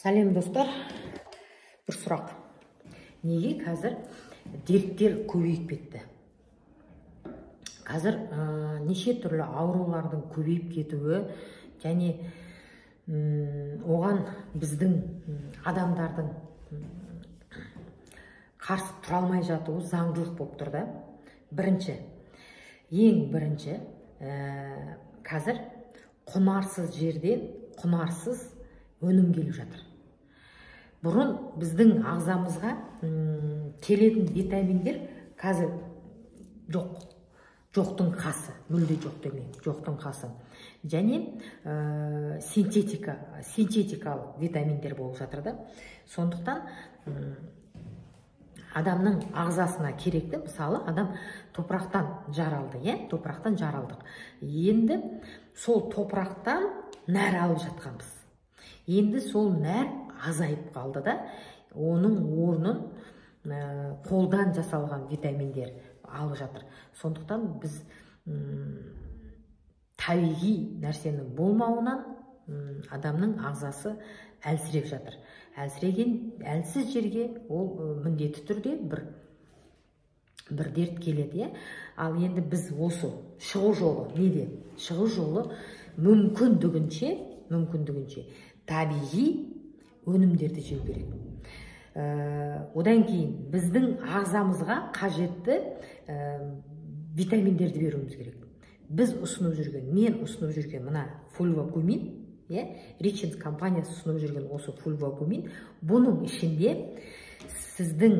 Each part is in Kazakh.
Сәлем достар, бір сұрақ. Неге қазір дерттер көбейіп кетті? Қазір неше түрлі аурулардың көбейіп кетуі және оған біздің адамдардың қарсы тұра алмай жатуы заңдылық болып тұр да. Ең бірінші, қазір құнарсыз жерден құнарсыз өнім келіп жатыр. Бұрын біздің ағзамызға келетін витаминдер қазір жоқ. Жоқтың қасы, мүлде жоқ демеймін, жоқтың қасы. Және синтетикалық витаминдер болып жатыр да. Сондықтан адамның ағзасына керекті, мысалы, адам топырақтан жаралды, топырақтан жаралдық. Енді сол топырақтан нәр алып жатқанбыз. Енді сол нәр азайып қалды да, оның орнын қолдан жасалған витаминдер алып жатыр. Сондықтан біз табиғи нәрсенің болмауынан адамның ағзасы әлсіреп жатыр. Әлсіз жерге ол міндетті түрде бір дерт келеді. Ал енді біз осы шығу жолы неде? Шығу жолы мүмкіндігінше табиғи өнімдерді жеу керек. Одан кейін біздің ағзамызға қажетті витаминдерді беруіміз керек. Мен ұсынып жүрген мына фульвокумин, Ричинс компаниясы ұсынып жүрген осы фульвокумин, бұның ішінде сіздің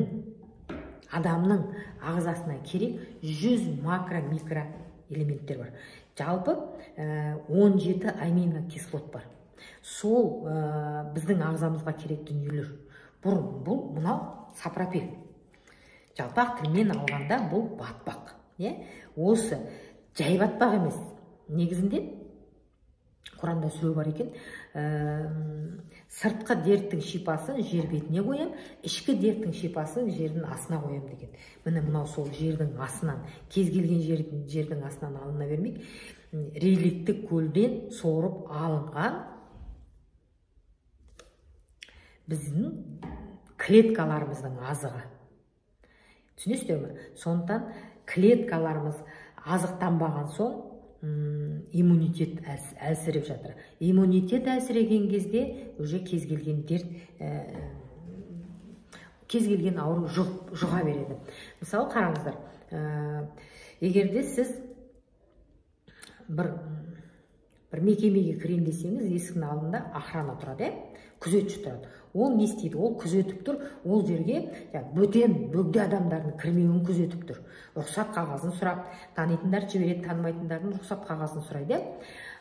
адамның ағзасына керек 100 макро-микро элементтер бар. Жалпы 17 аминокислот бар. Сол біздің ағзамызға керек дүниелер. Бұл мынау сапропел. Жалпақ тілмен алғанда бұл батпақ. Осы жай батпақ емес. Негізінде Құранда сөз бар екен. Сыртқы дерттің шипасын жер бетіне қоям, ішкі дерттің шипасын жердің астына қоям деген. Міне мынау сол жердің астынан, кез келген жердің астынан алына бермейік. Реликті көлден сорып алынған біздің клеткаларымыздың азығы. Түсінесіздер ме? Сондықтан клеткаларымыз азықтанбаған соң иммунитет әлсіреп жатыр. Иммунитет әлсіреген кезде уже кез келген дерт, кез келген ауру жұға береді. Мысалы, қараңыздар, егерде сіз бір мекемеге кірейін десеңіз, есіктің алдында охрана тұрады, күзетші тұрады. Ол не істейді? Ол күзетіп тұр, ол жерге бөгде адамдардың кірмеуін күзетіп тұр. Рұқсат қағазын сұрап, танитындар жібереді, танымайтындардың рұқсат қағазын сұрайды.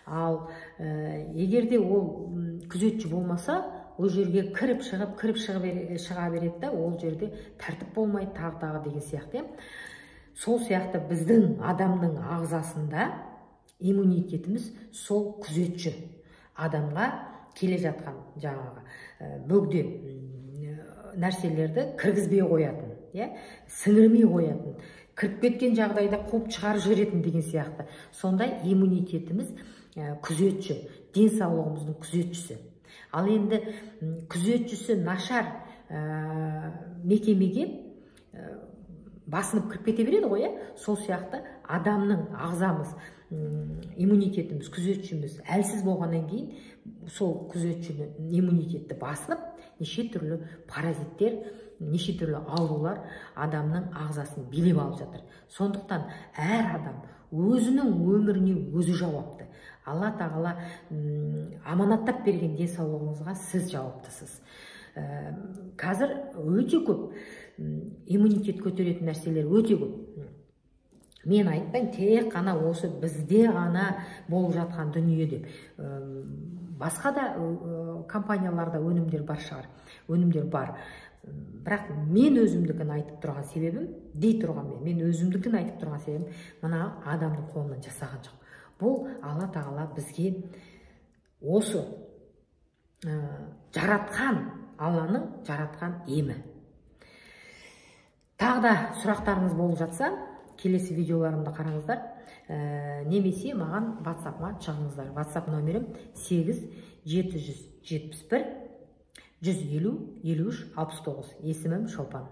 Ал егерде ол күзетші болмаса, ол жерге кіріп шыға береді, ол жерде тәртіп болмайды, тағы деген сияқты. Сол сияқты біздің адамның ағзасында иммунитетіміз сол күзетші адамға келе жатқан жаңағы бөгде нәрселерді кіргізбей қоятын, сіңірмей қоятын, кіріп кеткен жағдайда қуып шығарып жіберетін деген сияқты. Сондай иммунитетіміз күзетші, денсаулығымыздың күзетшісі. Ал енді күзетшісі нашар мекемеге басынып кіріп кете береді ғой, сол сияқты адамның ағзамыз, иммунитетіміз, күзетшіміз әлсіз болғаннан кейін сол күзетшінің иммунитетті басынып, неше түрлі паразиттер, неше түрлі аурулар адамның ағзасын билеп алып жатыр. Сондықтан әр адам өзінің өміріне өзі жауапты. Алла тағала аманаттап берген денсаулығыңызға сіз жауаптысыз. Қазір өте көп иммунитет көтеретін нәрселер өте көп. Мен айтпайын, тек қана осы бізде ғана болып жатқан дүние деп. Басқа да компанияларда өнімдер бар шығар. Өнімдер бар. Бірақ мен өзімдікін айтып тұрған себебім, мен өзімдікін айтып тұрған себебім, мына адамның қолынан жасаған жоқ. Бұл Алла тағала бізге осы Алланың жаратқан емі. Тағы да сұрақтарыңыз болып жатса, келесі видеоларымды қараңыздар, немесе маған WhatsApp-ма шығыңыздар. WhatsApp номерім 8 771 150 53 69. Есімім Шолпан.